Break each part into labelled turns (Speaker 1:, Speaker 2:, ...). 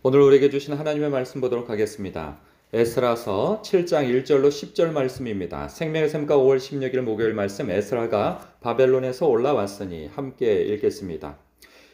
Speaker 1: 오늘 우리에게 주신 하나님의 말씀 보도록 하겠습니다. 에스라서 7장 1절로 10절 말씀입니다. 생명의 샘가 5월 16일 목요일 말씀, 에스라가 바벨론에서 올라왔으니 함께 읽겠습니다.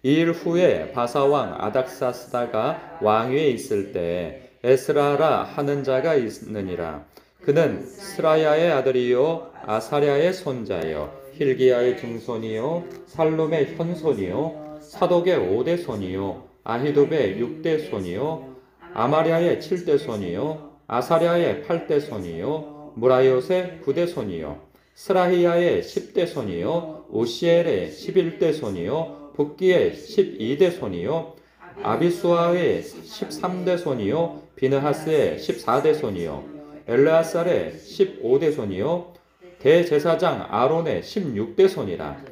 Speaker 1: 이 일 후에 바사왕 아닥사스다가 왕위에 있을 때 에스라라 하는 자가 있느니라. 그는 스라야의 아들이요 아사랴의 손자요 힐기야의 증손이요 살룸의 현손이요 사독의 5대 손이요 아히둡의 6대 손이요 아마랴의 7대 손이요 아사랴의 8대 손이요 무라이옷의 9대 손이요 스라히야의 10대 손이요 우시엘의 11대 손이요 붓기의 12대 손이요 아비수아의 13대 손이요 비느하스의 14대 손이요 엘르아살의 15대 손이요 대제사장 아론의 16대 손이라.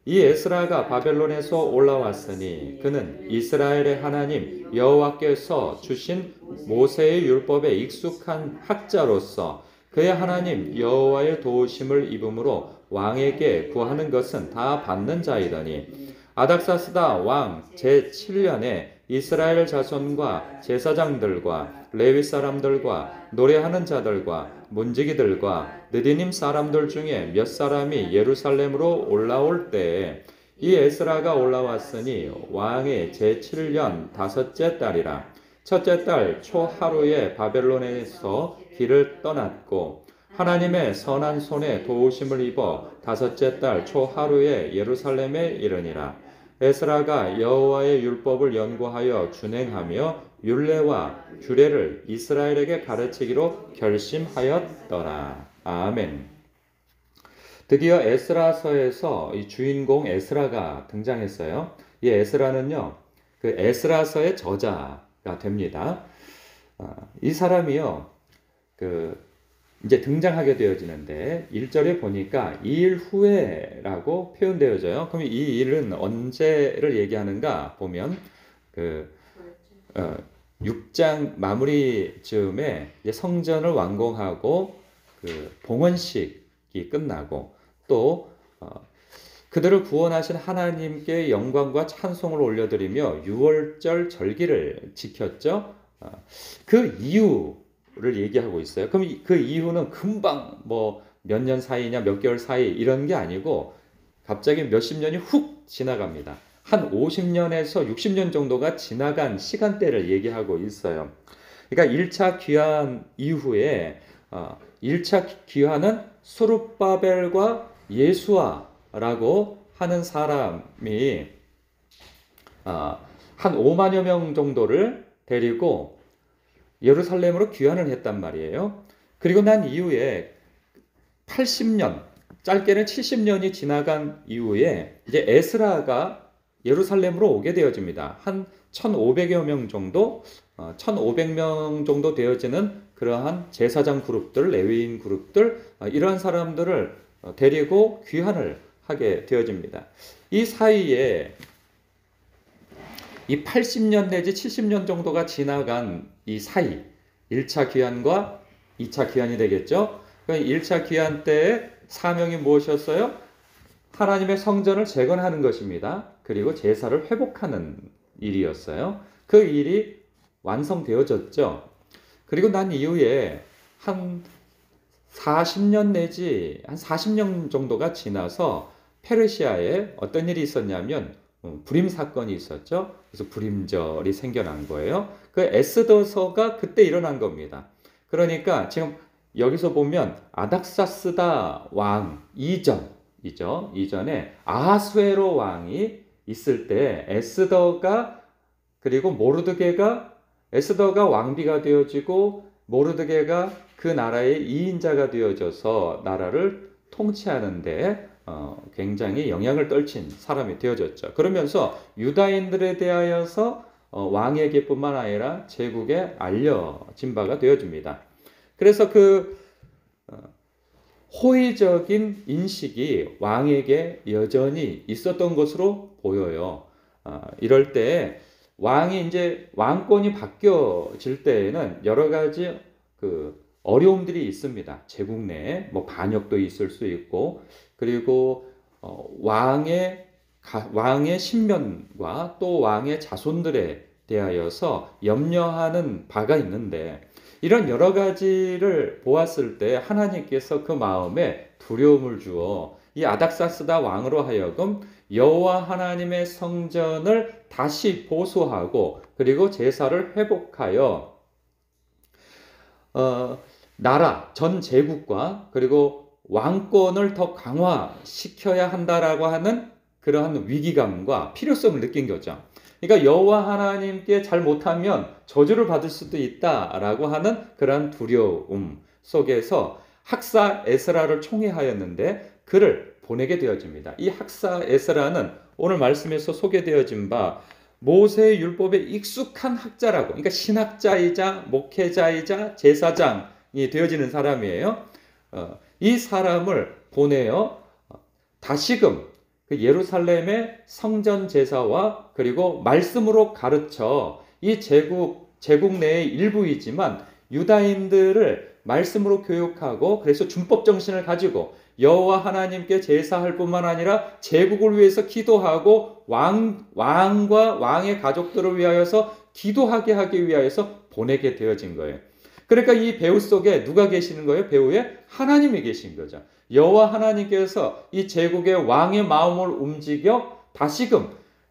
Speaker 1: 이 에스라가 바벨론에서 올라왔으니 그는 이스라엘의 하나님 여호와께서 주신 모세의 율법에 익숙한 학자로서 그의 하나님 여호와의 도우심을 입음으로 왕에게 구하는 것은 다 받는 자이더니 아닥사스다 왕 제7년에 이스라엘 자손과 제사장들과 레위 사람들과 노래하는 자들과 문지기들과 느디님 사람들 중에 몇 사람이 예루살렘으로 올라올 때에 이 에스라가 올라왔으니 왕의 제7년 다섯째 달이라. 첫째 달 초하루에 바벨론에서 길을 떠났고 하나님의 선한 손에 도우심을 입어 다섯째 달 초하루에 예루살렘에 이르니라. 에스라가 여호와의 율법을 연구하여 준행하며 율례와 규례를 이스라엘에게 가르치기로 결심하였더라. 아멘. 드디어 에스라서에서 이 주인공 에스라가 등장했어요. 이 에스라는요, 그 에스라서의 저자가 됩니다. 이 사람이요, 이제 등장하게 되어지는데 1절에 보니까 이 일 후에라고 표현되어져요. 그럼 이 일은 언제를 얘기하는가 보면 6장 마무리 즈음에 성전을 완공하고 봉헌식이 끝나고 또 그들을 구원하신 하나님께 영광과 찬송을 올려드리며 유월절 절기를 지켰죠. 그 이유를 얘기하고 있어요. 그럼 그 이유는 금방 몇 년 사이냐 몇 개월 사이 이런 게 아니고 갑자기 몇십 년이 훅 지나갑니다. 한 50년에서 60년 정도가 지나간 시간대를 얘기하고 있어요. 그러니까 1차 귀환 이후에 1차 귀환은 스룹바벨과 예수아라고 하는 사람이 한 5만여 명 정도를 데리고 예루살렘으로 귀환을 했단 말이에요. 그리고 난 이후에 80년, 짧게는 70년이 지나간 이후에 이제 에스라가 예루살렘으로 오게 되어집니다. 한 1,500여 명 정도, 1,500명 정도 되어지는 그러한 제사장 그룹들, 레위인 그룹들, 이러한 사람들을 데리고 귀환을 하게 되어집니다. 이 사이에 이 80년 내지 70년 정도가 지나간 이 사이, 1차 귀환과 2차 귀환이 되겠죠. 1차 귀환 때의 사명이 무엇이었어요? 하나님의 성전을 재건하는 것입니다. 그리고 제사를 회복하는 일이었어요. 그 일이 완성되어졌죠. 그리고 난 이후에 한 40년 내지 한 40년 정도가 지나서 페르시아에 어떤 일이 있었냐면 불임 사건이 있었죠. 그래서 불임절이 생겨난 거예요. 그 에스더서가 그때 일어난 겁니다. 그러니까 지금 여기서 보면 아닥사스다 왕 이전이죠. 이전에 아하수에로 왕이 있을 때 그리고 에스더가 왕비가 되어지고 모르드게가 그 나라의 2인자가 되어져서 나라를 통치하는데 굉장히 영향을 떨친 사람이 되어졌죠. 그러면서 유다인들에 대하여서 왕에게뿐만 아니라 제국에 알려진 바가 되어집니다. 그래서 호의적인 인식이 왕에게 여전히 있었던 것으로 보여요. 이럴 때 왕이 이제 왕권이 바뀌어질 때에는 여러 가지 어려움들이 있습니다. 제국 내에 반역도 있을 수 있고 그리고 왕의 신변과 또 왕의 자손들의 대하여서 염려하는 바가 있는데 이런 여러 가지를 보았을 때 하나님께서 그 마음에 두려움을 주어 이 아닥사스다 왕으로 하여금 여호와 하나님의 성전을 다시 보수하고 그리고 제사를 회복하여 나라 전 제국과 그리고 왕권을 더 강화시켜야 한다라고 하는 그러한 위기감과 필요성을 느낀 거죠. 그러니까 여호와 하나님께 잘 못하면 저주를 받을 수도 있다라고 하는 그러한 두려움 속에서 학사 에스라를 총회하였는데 그를 보내게 되어집니다. 이 학사 에스라는 오늘 말씀에서 소개되어진 바 모세의 율법에 익숙한 학자라고, 그러니까 신학자이자 목회자이자 제사장이 되어지는 사람이에요. 이 사람을 보내어 다시금 그 예루살렘의 성전 제사와 그리고 말씀으로 가르쳐 이 제국 내의 일부이지만 유다인들을 말씀으로 교육하고 그래서 준법 정신을 가지고 여호와 하나님께 제사할 뿐만 아니라 제국을 위해서 기도하고 왕과 왕의 가족들을 위하여서 기도하게 하기 위하여서 보내게 되어진 거예요. 그러니까 이 배후 속에 누가 계시는 거예요? 배후에 하나님이 계신 거죠. 여호와 하나님께서 이 제국의 왕의 마음을 움직여 다시금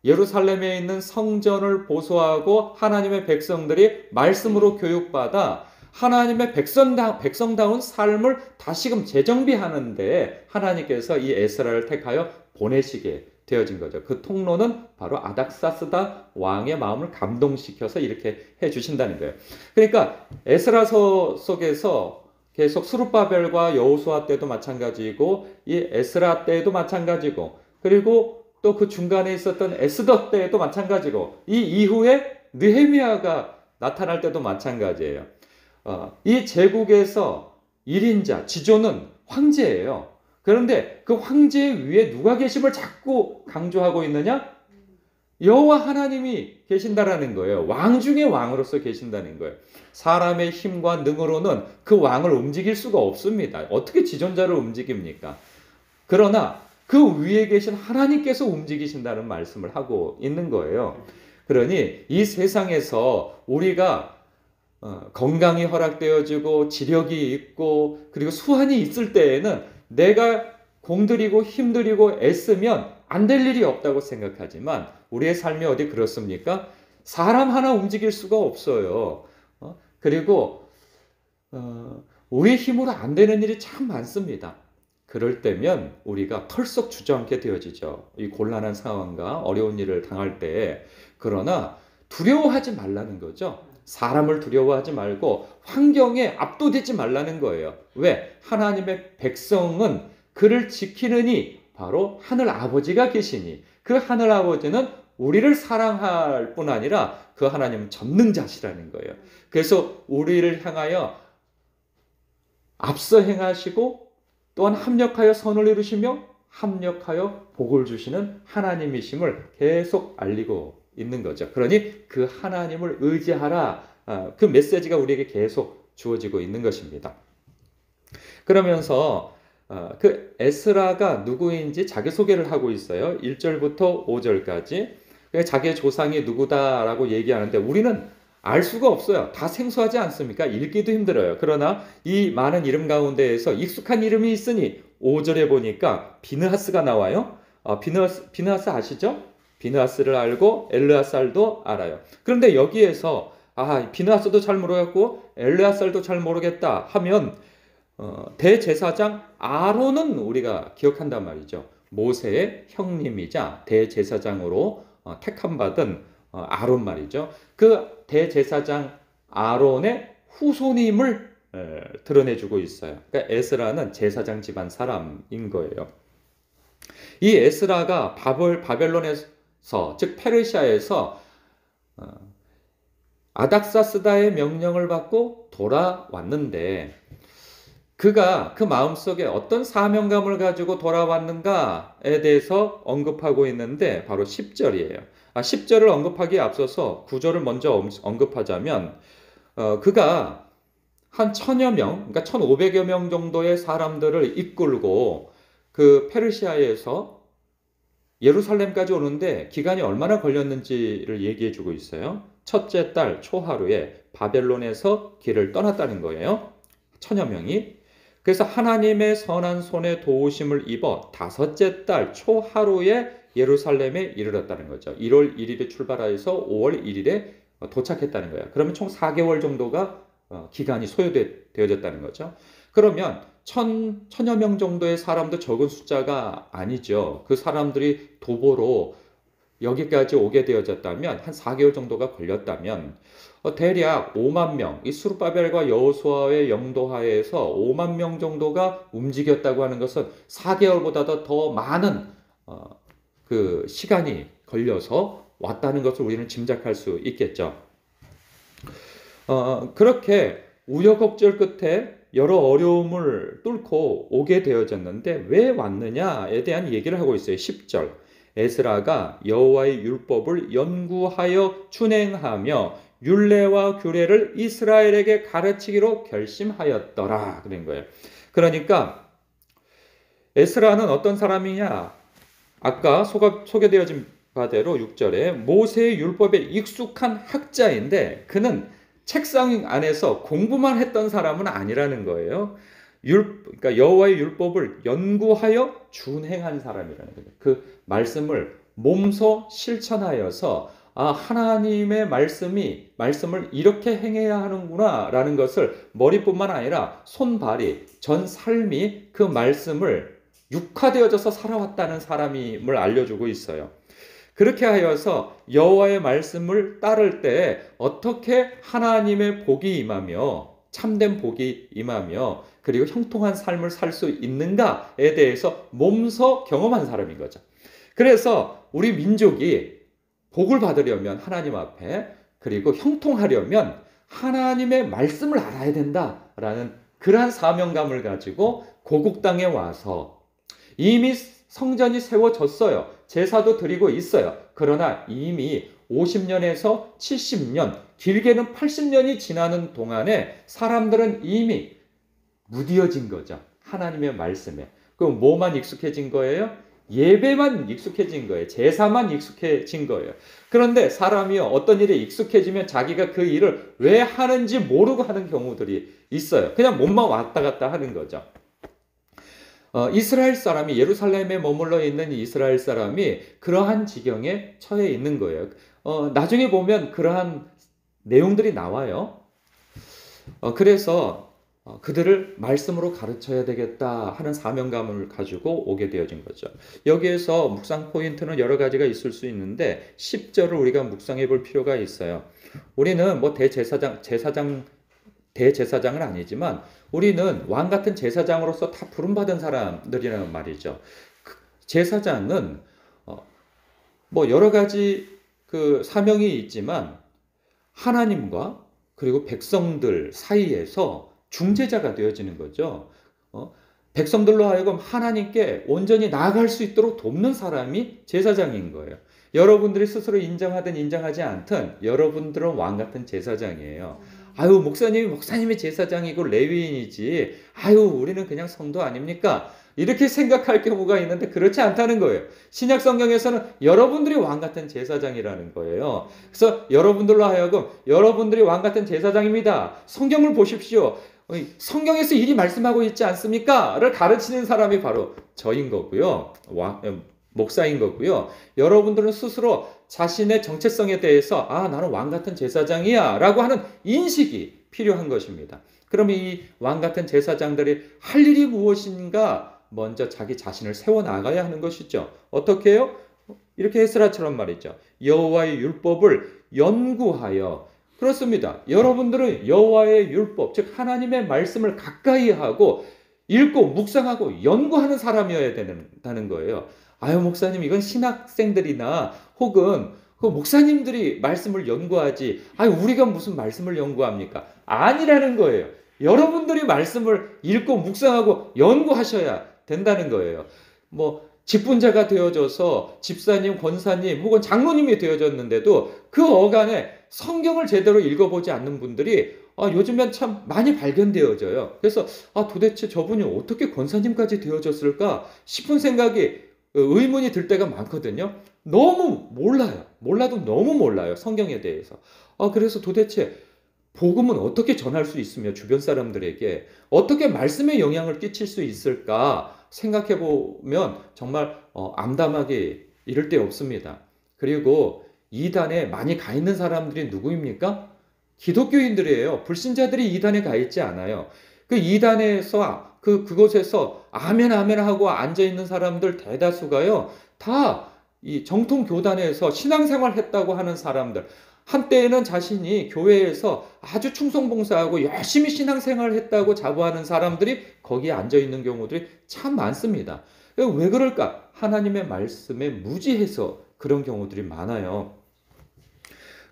Speaker 1: 예루살렘에 있는 성전을 보수하고 하나님의 백성들이 말씀으로 교육받아 하나님의 백성다운 삶을 다시금 재정비하는데 하나님께서 이 에스라를 택하여 보내시게 되어진 거죠. 그 통로는 바로 아닥사스다 왕의 마음을 감동시켜서 이렇게 해주신다는 거예요. 그러니까 에스라서 속에서 계속 스룹바벨과 여호수아 때도 마찬가지고 이 에스라 때도 마찬가지고 그리고 또 그 중간에 있었던 에스더 때도 마찬가지고 이 이후에 느헤미야가 나타날 때도 마찬가지예요. 이 제국에서 1인자, 지존은 황제예요. 그런데 그 황제 위에 누가 계심을 자꾸 강조하고 있느냐? 여호와 하나님이 계신다라는 거예요. 왕 중에 왕으로서 계신다는 거예요. 사람의 힘과 능으로는 그 왕을 움직일 수가 없습니다. 어떻게 지존자를 움직입니까? 그러나 그 위에 계신 하나님께서 움직이신다는 말씀을 하고 있는 거예요. 그러니 이 세상에서 우리가 건강이 허락되어지고 지력이 있고 그리고 수완이 있을 때에는 내가 공들이고 힘들이고 애쓰면 안 될 일이 없다고 생각하지만 우리의 삶이 어디 그렇습니까? 사람 하나 움직일 수가 없어요. 그리고 우리의 힘으로 안 되는 일이 참 많습니다. 그럴 때면 우리가 털썩 주저앉게 되어지죠. 이 곤란한 상황과 어려운 일을 당할 때. 그러나 두려워하지 말라는 거죠. 사람을 두려워하지 말고 환경에 압도되지 말라는 거예요. 왜? 하나님의 백성은 그를 지키느니 바로 하늘 아버지가 계시니 그 하늘 아버지는 우리를 사랑할 뿐 아니라 그 하나님은 전능자시라는 거예요. 그래서 우리를 향하여 앞서 행하시고 또한 합력하여 선을 이루시며 합력하여 복을 주시는 하나님이심을 계속 알리고 있는 거죠. 그러니 그 하나님을 의지하라. 그 메시지가 우리에게 계속 주어지고 있는 것입니다. 그러면서 그 에스라가 누구인지 자기소개를 하고 있어요. 1절부터 5절까지. 자기의 조상이 누구다라고 얘기하는데 우리는 알 수가 없어요. 다 생소하지 않습니까? 읽기도 힘들어요. 그러나 이 많은 이름 가운데에서 익숙한 이름이 있으니 5절에 보니까 비느하스가 나와요. 비느하스 아시죠? 비느하스를 알고 엘르아살도 알아요. 그런데 여기에서 비느하스도 잘 모르겠고 엘르아살도 잘 모르겠다 하면 대제사장 아론은 우리가 기억한단 말이죠. 모세의 형님이자 대제사장으로 택함받은 아론 말이죠. 그 대제사장 아론의 후손임을 드러내주고 있어요. 그러니까 에스라는 제사장 집안 사람인 거예요. 이 에스라가 바벨론에서 즉 페르시아에서 아닥사스다의 명령을 받고 돌아왔는데 그가 그 마음속에 어떤 사명감을 가지고 돌아왔는가에 대해서 언급하고 있는데 바로 10절이에요. 10절을 언급하기에 앞서서 9절을 먼저 언급하자면 그가 한 1000여 명, 그러니까 1500여 명 정도의 사람들을 이끌고 그 페르시아에서 예루살렘까지 오는데 기간이 얼마나 걸렸는지를 얘기해 주고 있어요. 첫째 달 초하루에 바벨론에서 길을 떠났다는 거예요. 천여 명이. 그래서 하나님의 선한 손에 도우심을 입어 다섯째 달 초하루에 예루살렘에 이르렀다는 거죠. 1월 1일에 출발해서 5월 1일에 도착했다는 거예요. 그러면 총 4개월 정도가 기간이 소요되어졌다는 거죠. 그러면 천여 명 정도의 사람도 적은 숫자가 아니죠. 그 사람들이 도보로 여기까지 오게 되어졌다면 한 4개월 정도가 걸렸다면 대략 5만 명, 이 스룹바벨과 여호수아의 영도하에서 5만 명 정도가 움직였다고 하는 것은 4개월보다도 더 많은 그 시간이 걸려서 왔다는 것을 우리는 짐작할 수 있겠죠. 그렇게 우여곡절 끝에 여러 어려움을 뚫고 오게 되어졌는데 왜 왔느냐에 대한 얘기를 하고 있어요. 10절. 에스라가 여호와의 율법을 연구하여 준행하며 율례와 규례를 이스라엘에게 가르치기로 결심하였더라. 그런 거예요. 그러니까 에스라는 어떤 사람이냐? 아까 소개되어진 바대로 6절에 모세의 율법에 익숙한 학자인데 그는 책상 안에서 공부만 했던 사람은 아니라는 거예요. 그러니까 여호와의 율법을 연구하여 준행한 사람이라는 거예요. 그 말씀을 몸소 실천하여서 하나님의 말씀을 이렇게 행해야 하는구나라는 것을 머리뿐만 아니라 손발이 전 삶이 그 말씀을 육화되어져서 살아왔다는 사람임을 알려주고 있어요. 그렇게 하여서 여호와의 말씀을 따를 때 어떻게 하나님의 복이 임하며 참된 복이 임하며 그리고 형통한 삶을 살 수 있는가에 대해서 몸소 경험한 사람인 거죠. 그래서 우리 민족이 복을 받으려면 하나님 앞에 그리고 형통하려면 하나님의 말씀을 알아야 된다라는 그러한 사명감을 가지고 고국 땅에 와서 이미 성전이 세워졌어요. 제사도 드리고 있어요. 그러나 이미 50년에서 70년, 길게는 80년이 지나는 동안에 사람들은 이미 무뎌진 거죠. 하나님의 말씀에. 그럼 뭐만 익숙해진 거예요? 예배만 익숙해진 거예요. 제사만 익숙해진 거예요. 그런데 사람이 어떤 일에 익숙해지면 자기가 그 일을 왜 하는지 모르고 하는 경우들이 있어요. 그냥 몸만 왔다 갔다 하는 거죠. 이스라엘 사람이 예루살렘에 머물러 있는 이스라엘 사람이 그러한 지경에 처해 있는 거예요. 나중에 보면 그러한 내용들이 나와요. 그래서 그들을 말씀으로 가르쳐야 되겠다 하는 사명감을 가지고 오게 되어진 거죠. 여기에서 묵상 포인트는 여러 가지가 있을 수 있는데 10절을 우리가 묵상해 볼 필요가 있어요. 우리는 뭐 대제사장은 아니지만 우리는 왕 같은 제사장으로서 다 부름받은 사람들이라는 말이죠. 제사장은 뭐 여러 가지 그 사명이 있지만 하나님과 그리고 백성들 사이에서 중재자가 되어지는 거죠. 백성들로 하여금 하나님께 온전히 나아갈 수 있도록 돕는 사람이 제사장인 거예요. 여러분들이 스스로 인정하든 인정하지 않든 여러분들은 왕 같은 제사장이에요. 목사님이 제사장이고 레위인이지. 우리는 그냥 성도 아닙니까? 이렇게 생각할 경우가 있는데 그렇지 않다는 거예요. 신약 성경에서는 여러분들이 왕 같은 제사장이라는 거예요. 그래서 여러분들로 하여금 여러분들이 왕 같은 제사장입니다. 성경을 보십시오. 성경에서 이리 말씀하고 있지 않습니까? 를 가르치는 사람이 바로 저인 거고요. 목사인 거고요. 여러분들은 스스로 자신의 정체성에 대해서 나는 왕 같은 제사장이야 라고 하는 인식이 필요한 것입니다. 그러면 이 왕 같은 제사장들이 할 일이 무엇인가 먼저 자기 자신을 세워나가야 하는 것이죠. 어떻게 해요? 이렇게 에스라처럼 말이죠. 여호와의 율법을 연구하여 그렇습니다. 여러분들은 여호와의 율법, 즉 하나님의 말씀을 가까이 하고 읽고 묵상하고 연구하는 사람이어야 된다는 거예요. 목사님 이건 신학생들이나 혹은 그 목사님들이 말씀을 연구하지 우리가 무슨 말씀을 연구합니까? 아니라는 거예요. 여러분들이 말씀을 읽고 묵상하고 연구하셔야 된다는 거예요. 직분자가 되어져서 집사님, 권사님 혹은 장로님이 되어졌는데도 그 어간에 성경을 제대로 읽어보지 않는 분들이 요즘엔 참 많이 발견되어져요. 그래서 도대체 저분이 어떻게 권사님까지 되어졌을까 싶은 생각이 의문이 들 때가 많거든요. 너무 몰라요. 몰라도 너무 몰라요. 성경에 대해서. 그래서 도대체 복음은 어떻게 전할 수 있으며 주변 사람들에게 어떻게 말씀에 영향을 끼칠 수 있을까 생각해 보면 정말 암담하게 이를 데 없습니다. 그리고 이단에 많이 가 있는 사람들이 누구입니까? 기독교인들이에요. 불신자들이 이단에 가 있지 않아요. 그 이단에서 그곳에서 아멘 아멘 하고 앉아 있는 사람들 대다수가요. 다 이 정통 교단에서 신앙생활 했다고 하는 사람들. 한때에는 자신이 교회에서 아주 충성봉사하고 열심히 신앙생활 했다고 자부하는 사람들이 거기에 앉아 있는 경우들이 참 많습니다. 왜 그럴까? 하나님의 말씀에 무지해서 그런 경우들이 많아요.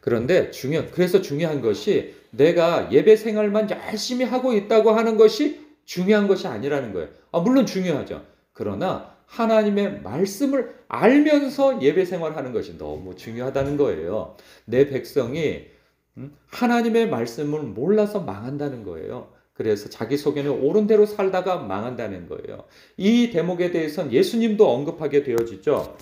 Speaker 1: 그런데 그래서 중요한 것이 내가 예배 생활만 열심히 하고 있다고 하는 것이 중요한 것이 아니라는 거예요. 물론 중요하죠. 그러나 하나님의 말씀을 알면서 예배 생활하는 것이 너무 중요하다는 거예요. 내 백성이 하나님의 말씀을 몰라서 망한다는 거예요. 그래서 자기 속에는 옳은 대로 살다가 망한다는 거예요. 이 대목에 대해서는 예수님도 언급하게 되어지죠.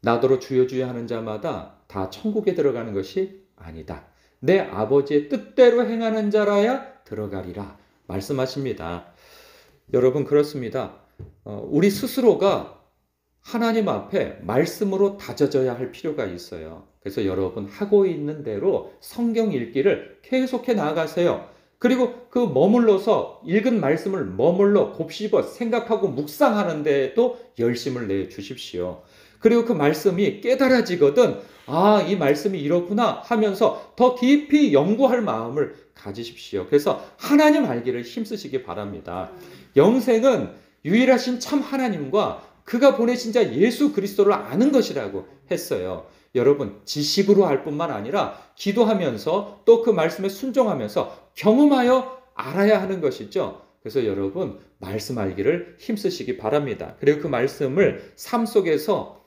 Speaker 1: 나더러 주여 주여 하는 자마다 다 천국에 들어가는 것이 아니다. 내 아버지의 뜻대로 행하는 자라야 들어가리라 말씀하십니다. 여러분 그렇습니다. 우리 스스로가 하나님 앞에 말씀으로 다져져야 할 필요가 있어요. 그래서 여러분 하고 있는 대로 성경 읽기를 계속해 나아가세요. 그리고 그 머물러서 읽은 말씀을 머물러 곱씹어 생각하고 묵상하는 데에도 열심을 내 주십시오. 그리고 그 말씀이 깨달아지거든 이 말씀이 이렇구나 하면서 더 깊이 연구할 마음을 가지십시오. 그래서 하나님 알기를 힘쓰시기 바랍니다. 영생은 유일하신 참 하나님과 그가 보내신 자 예수 그리스도를 아는 것이라고 했어요. 여러분 지식으로 알 뿐만 아니라 기도하면서 또 그 말씀에 순종하면서 경험하여 알아야 하는 것이죠. 그래서 여러분 말씀 알기를 힘쓰시기 바랍니다. 그리고 그 말씀을 삶 속에서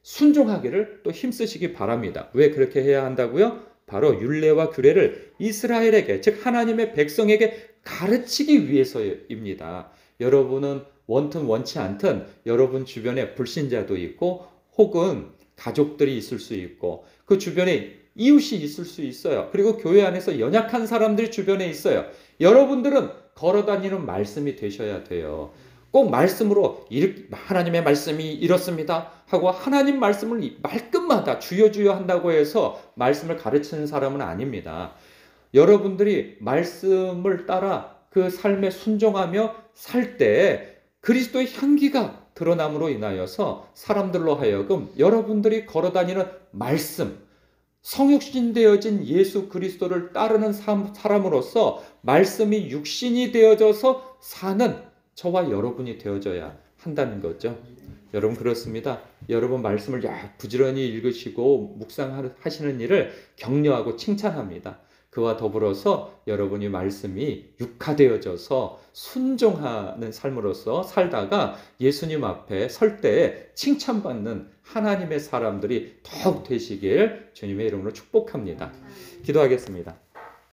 Speaker 1: 순종하기를 또 힘쓰시기 바랍니다. 왜 그렇게 해야 한다고요? 바로 율례와 규례를 이스라엘에게 즉 하나님의 백성에게 가르치기 위해서입니다. 여러분은 원튼 원치 않든 여러분 주변에 불신자도 있고 혹은 가족들이 있을 수 있고 그 주변에 이웃이 있을 수 있어요. 그리고 교회 안에서 연약한 사람들이 주변에 있어요. 여러분들은 걸어다니는 말씀이 되셔야 돼요. 꼭 말씀으로 하나님의 말씀이 이렇습니다 하고 하나님 말씀을 말끝마다 주여 주여 한다고 해서 말씀을 가르치는 사람은 아닙니다. 여러분들이 말씀을 따라 그 삶에 순종하며 살 때 그리스도의 향기가 드러남으로 인하여서 사람들로 하여금 여러분들이 걸어다니는 말씀, 성육신 되어진 예수 그리스도를 따르는 사람으로서 말씀이 육신이 되어져서 사는 저와 여러분이 되어져야 한다는 거죠. 여러분 그렇습니다. 여러분 말씀을 부지런히 읽으시고 묵상하시는 일을 격려하고 칭찬합니다. 그와 더불어서 여러분이 말씀이 육화되어져서 순종하는 삶으로서 살다가 예수님 앞에 설 때에 칭찬받는 하나님의 사람들이 더욱 되시길 주님의 이름으로 축복합니다. 기도하겠습니다.